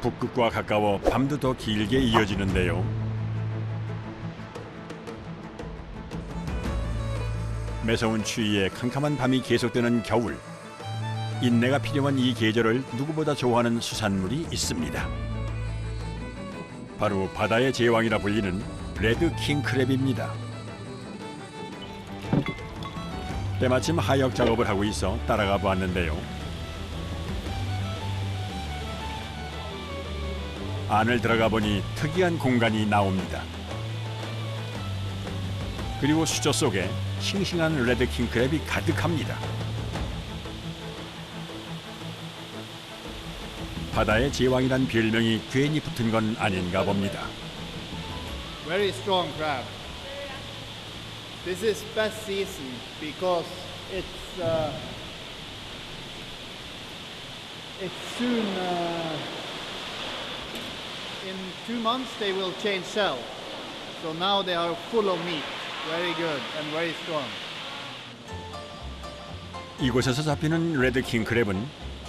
북극과 가까워 밤도 더 길게 이어지는데요. 매서운 추위에 캄캄한 밤이 계속되는 겨울. 인내가 필요한 이 계절을 누구보다 좋아하는 수산물이 있습니다. 바로 바다의 제왕이라 불리는 레드 킹크랩입니다. 때마침 하역 작업을 하고 있어 따라가 보았는데요. 안을 들어가 보니 특이한 공간이 나옵니다. 그리고 수조 속에 싱싱한 레드 킹크랩이 가득합니다. 바다의 제왕이란 별명이 괜히 붙은 건 아닌가 봅니다. Very strong crab. This is best season because it's soon in 2 months they will change shell. So now they are full of meat. Very good and very strong. 이곳에서 잡히는 레드 킹크랩은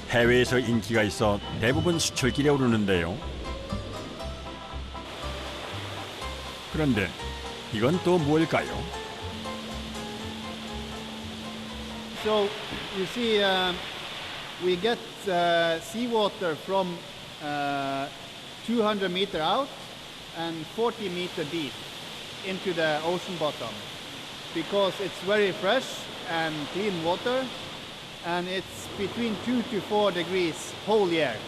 해외에서 인기가 있어 대부분 수출길에 오르는데요. 그런데 이건 또 뭘까요? So you see, we get seawater from 200 meter out and 40 meter deep into the ocean bottom because it's very fresh and clean water and it's between 2 to 4 degrees whole year.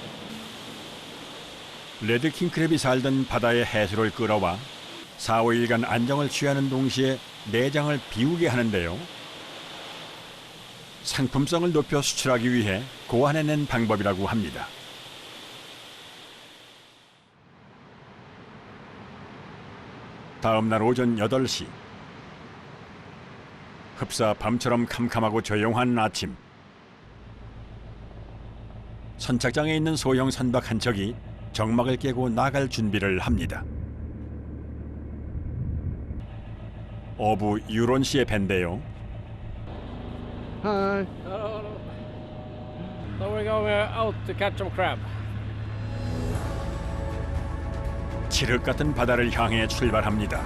레드 킹크랩이 살던 바다의 해수를 끌어와 4, 5일간 안정을 취하는 동시에 내장을 비우게 하는데요. 상품성을 높여 수출하기 위해 고안해낸 방법이라고 합니다. 다음 날 오전 8시. 흡사 밤처럼 캄캄하고 조용한 아침. 선착장에 있는 소형 선박 한 척이 정막을 깨고 나갈 준비를 합니다. 어부 유론 씨의 배인데요. Hi. So we're going out to catch some crab. 칠흑 같은 바다를 향해 출발합니다.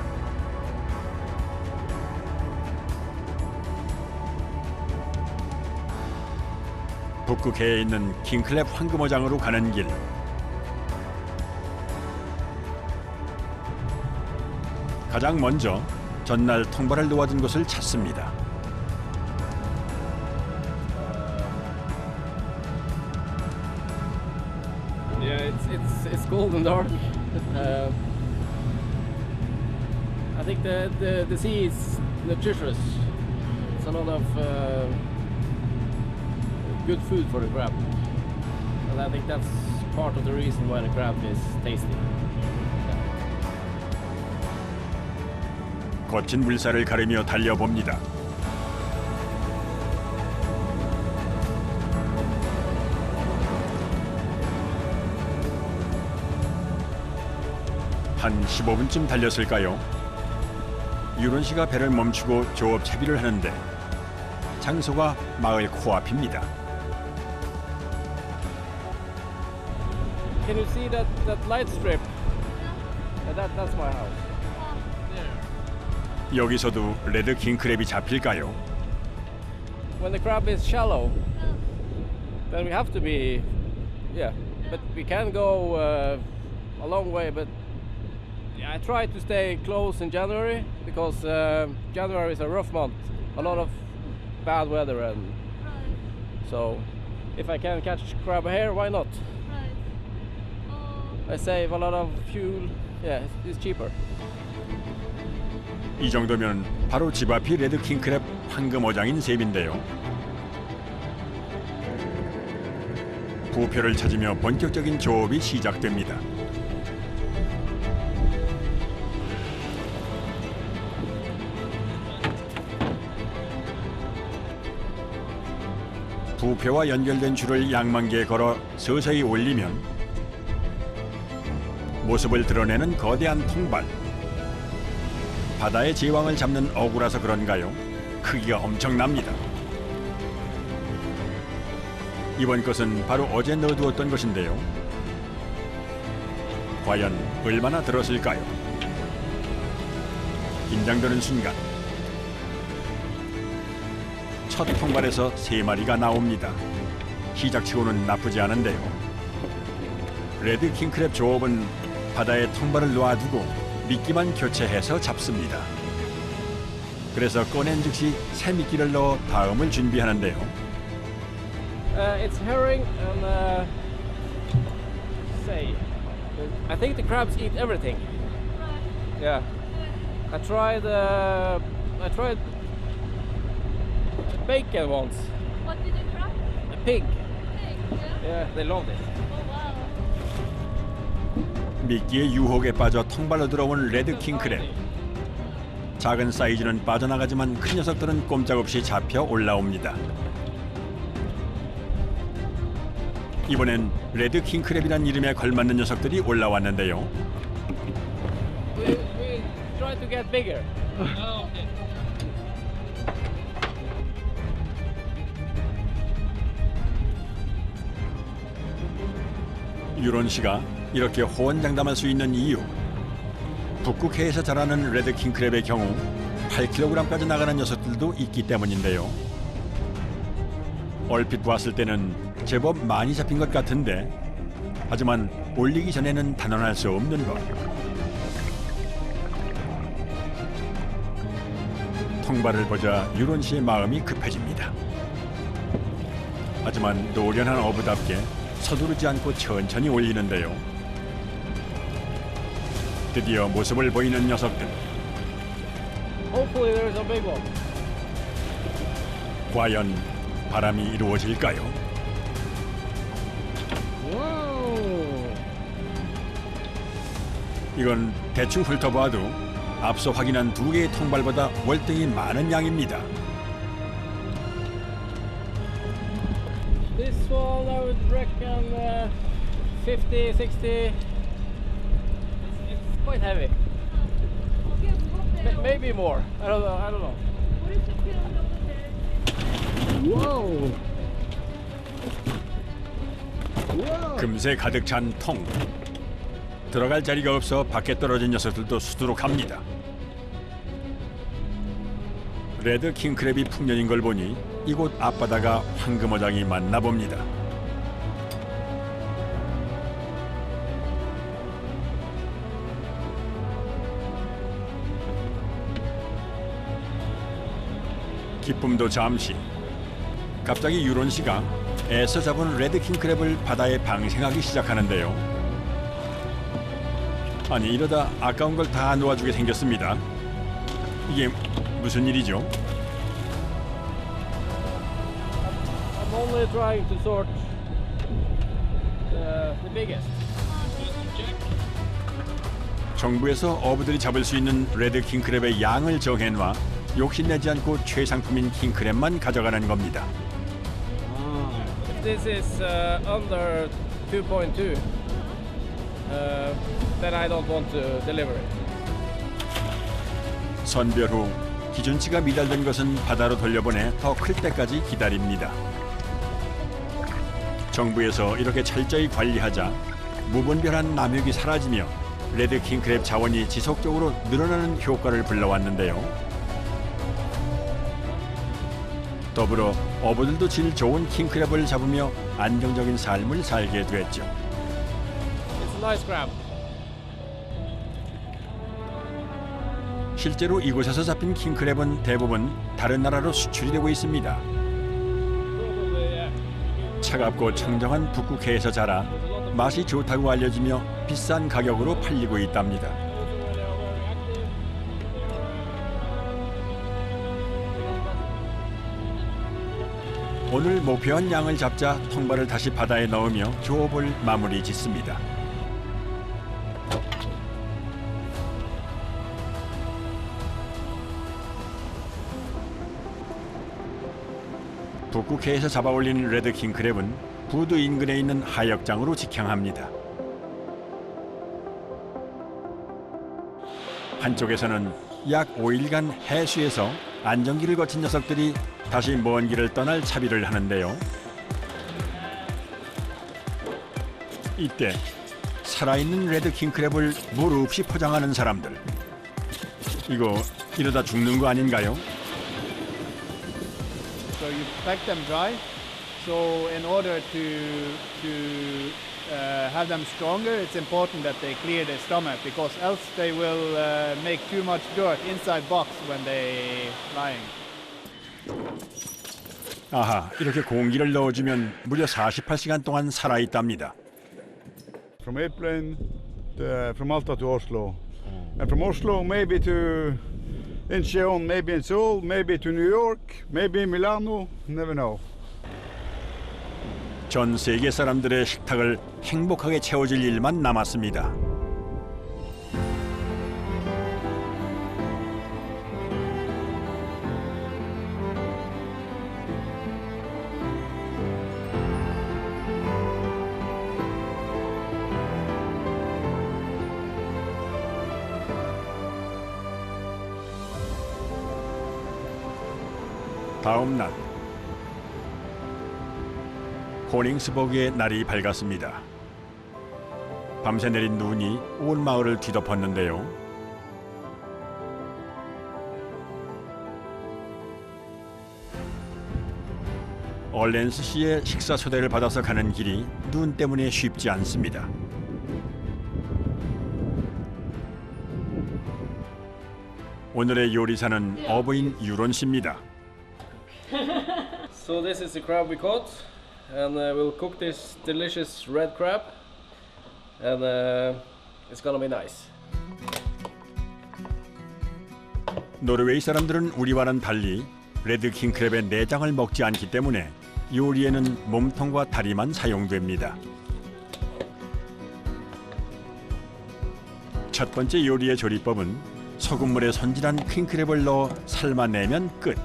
북극해에 있는 킹클랩 황금어장으로 가는 길. 가장 먼저 전날 통발을 놓아둔 곳을 찾습니다. Yeah, it's cold and dark. I think the sea is nutritious. It's a lot of good food for the crab, and I think that's part of the reason why the crab is tasty. 거친 물살을 가르며 달려봅니다. 한 15분쯤 달렸을까요? 유론 씨가 배를 멈추고 조업 채비를 하는데 장소가 마을 코앞입니다. Can you see that light strip? That's my house. 여기서도 레드 킹크랩이 잡힐까요? When the crab is shallow, then we have to be, yeah. But we can go a long way. But I try to stay close in January because January is a rough month. A lot of bad weather, and so if I can catch crab here, why not? I save a lot of fuel. Yeah, it's cheaper. 이 정도면 바로 집 앞이 레드 킹크랩 황금어장인 셈인데요. 부표를 찾으며 본격적인 조업이 시작됩니다. 부표와 연결된 줄을 양만 개 걸어 서서히 올리면 모습을 드러내는 거대한 통발. 바다의 제왕을 잡는 어구라서 그런가요? 크기가 엄청납니다. 이번 것은 바로 어제 넣어두었던 것인데요. 과연 얼마나 들었을까요? 긴장되는 순간 첫 통발에서 3마리가 나옵니다. 시작치고는 나쁘지 않은데요. 레드 킹크랩 조업은 바다에 통발을 놓아두고 미끼만 교체해서 잡습니다. 그래서 꺼낸 즉시 새 미끼를 넣어 다음을 준비하는데요. It's herring and say, I think the crabs eat everything. Yeah, I tried bacon once. What did you try? A pig. Pig, yeah? Yeah, they loved it. Oh wow. 미끼의 유혹에 빠져 통발로 들어온 레드 킹크랩. 작은 사이즈는 빠져나가지만 큰 녀석들은 꼼짝없이 잡혀 올라옵니다. 이번엔 레드 킹크랩이란 이름에 걸맞는 녀석들이 올라왔는데요. We try to get bigger. Oh, okay. 유론 씨가 이렇게 호언장담할 수 있는 이유. 북극해에서 자라는 레드 킹크랩의 경우 8kg까지 나가는 녀석들도 있기 때문인데요. 얼핏 보았을 때는 제법 많이 잡힌 것 같은데, 하지만 올리기 전에는 단언할 수 없는 것. 통발을 보자 유론 씨의 마음이 급해집니다. 하지만 노련한 어부답게 서두르지 않고 천천히 올리는데요. 드디어 모습을 보이는 녀석들. Hopefully there's a big one. 과연 바람이 이루어질까요? Wow. 이건 대충 훑어봐도 앞서 확인한 2개의 통발보다 월등히 많은 양입니다. This one I would reckon 50, 60. It's quite heavy. Okay, what the Maybe more. I don't know. What is the feeling over there? 금세 가득 찬 통. 들어갈 자리가 없어 밖에 떨어진 녀석들도 수두룩합니다. 레드 킹크랩이 풍년인 걸 보니 이곳 앞바다가 황금어장이 맞나 봅니다. 기쁨도 잠시. 갑자기 유론 씨가 애써 잡은 레드 킹크랩을 바다에 방생하기 시작하는데요. 아니, 이러다 아까운 걸 다 놓아주게 생겼습니다. 이게 무슨 일이죠? I'm only trying to sort the biggest. 정부에서 어부들이 잡을 수 있는 레드 킹크랩의 양을 정해놔 욕심내지 않고 최상품인 킹크랩만 가져가는 겁니다. If this is under 2.2, then I don't want to deliver it. 선별 후 기준치가 미달된 것은 바다로 돌려보내 더 클 때까지 기다립니다. 정부에서 이렇게 철저히 관리하자 무분별한 남획이 사라지며 레드 킹크랩 자원이 지속적으로 늘어나는 효과를 불러왔는데요. 더불어 어부들도 질 좋은 킹크랩을 잡으며 안정적인 삶을 살게 됐죠. It's a nice crab. 실제로 이곳에서 잡힌 킹크랩은 대부분 다른 나라로 수출이 되고 있습니다. Probably, yeah. 차갑고 청정한 북극해에서 자라 맛이 좋다고 알려지며 비싼 가격으로 팔리고 있답니다. 오늘 목표한 양을 잡자 통발을 다시 바다에 넣으며 조업을 마무리 짓습니다. 북극해에서 잡아올린 레드 킹크랩은 부두 인근에 있는 하역장으로 직항합니다. 한쪽에서는 약 5일간 해수에서 안정기를 거친 녀석들이 다시 먼 길을 떠날 차비를 하는데요. 이때 살아있는 레드 킹크랩을 물 없이 포장하는 사람들. 이거 이러다 죽는 거 아닌가요? So you pack them dry. So in order to have them stronger, it's important that they clear their stomach because else they will make too much dirt inside box when they flying. 아하, 이렇게 공기를 넣어주면 무려 48시간 동안 살아있답니다. From airplane, from Malta to Oslo, and from Oslo maybe to Incheon, maybe in Seoul, maybe to New York, maybe Milano, never know. 전 세계 사람들의 식탁을 행복하게 채워줄 일만 남았습니다. 다음 날 호닝스버그의 날이 밝았습니다. 밤새 내린 눈이 온 마을을 뒤덮었는데요. 얼렌스 씨의 식사 초대를 받아서 가는 길이 눈 때문에 쉽지 않습니다. 오늘의 요리사는 어부인 유론 씨입니다. So this is the crab we caught, and we'll cook this delicious red crab, and it's gonna be nice. 노르웨이 사람들은 우리와는 달리 레드 킹크랩의 내장을 먹지 않기 때문에 요리에는 몸통과 다리만 사용됩니다. 첫 번째 요리의 조리법은 소금물에 손질한 킹크랩을 넣어 삶아내면 끝.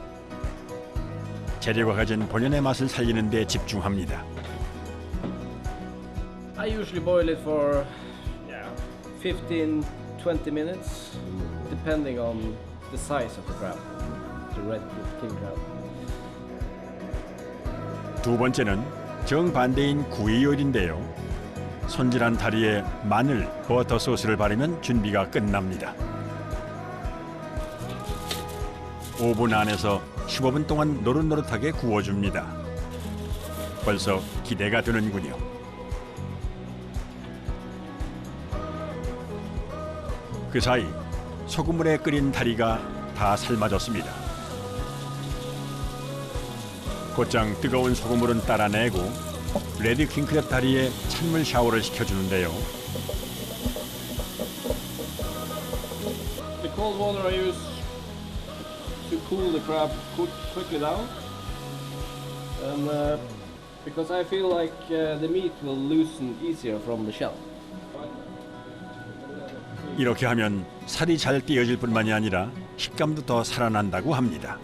재료가 가진 본연의 맛을 살리는 데 집중합니다. I usually boil it for 15-20 minutes, depending on the size of the crab, the red king crab. 두 번째는 정반대인 구이 요리인데요. 손질한 다리에 마늘, 버터 소스를 바르면 준비가 끝납니다. 오븐 안에서 15분 동안 노릇노릇하게 구워줍니다. 벌써 기대가 되는군요. 그 사이 소금물에 끓인 다리가 다 삶아졌습니다. 곧장 뜨거운 소금물은 따라내고 레드 킹크랩 다리에 찬물 샤워를 시켜주는데요. The cold water I use to cool the crab quickly down, and because I feel like the meat will loosen easier from the shell. 이렇게 하면 살이 잘 띄어질 뿐만이 아니라 식감도 더 살아난다고 합니다.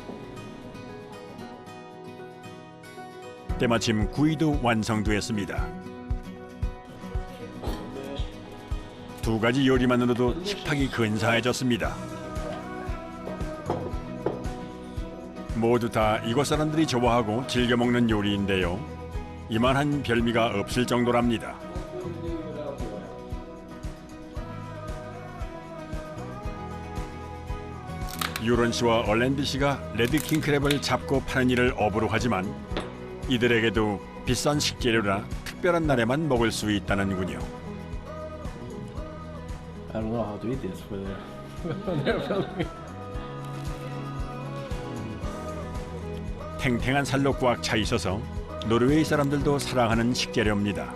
때마침 구이도 완성되었습니다. 두 가지 요리만으로도 식탁이 근사해졌습니다. 모두 다 이곳 사람들이 좋아하고 즐겨 먹는 요리인데요. 이만한 별미가 없을 정도랍니다. 유론 씨와 얼랜드 씨가 레드 킹크랩을 잡고 파는 일을 업으로 하지만 이들에게도 비싼 식재료라 특별한 날에만 먹을 수 있다는군요. I don't know how to eat this when they're filming. 탱탱한 살로 꽉 차 있어서 노르웨이 사람들도 사랑하는 식재료입니다.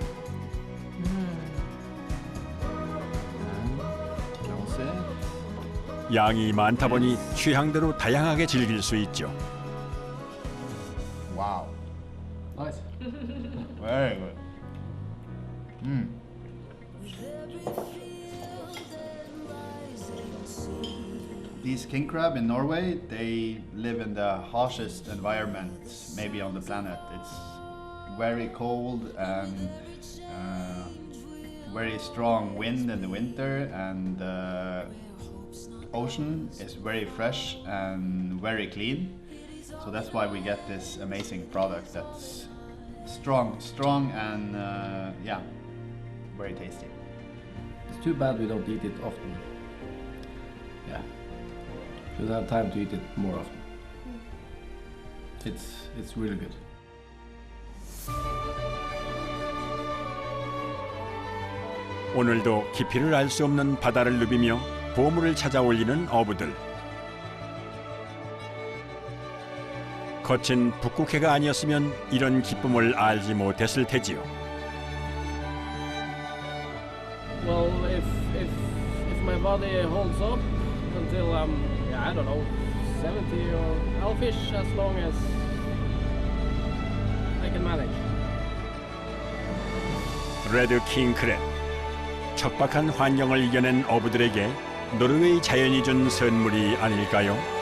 양이 많다 보니 취향대로 다양하게 즐길 수 있죠. Wow, Nice. very good. These king crab in Norway, they live in the harshest environment maybe on the planet. It's very cold and very strong wind in the winter, and the ocean is very fresh and very clean. So that's why we get this amazing product that's strong and yeah, very tasty. It's too bad we don't eat it often. Yeah, should have time to eat it more often. It's really good. 오늘도 깊이를 알 수 없는 바다를 누비며 보물을 찾아 올리는 어부들. 거친 북극해가 아니었으면 이런 기쁨을 알지 못했을 테지요. Well, if my body holds up until I'm, I don't know, 70, or I'll fish as long as I can manage. 레드 킹크랩. 척박한 환경을 이겨낸 어부들에게 노르웨이 자연이 준 선물이 아닐까요?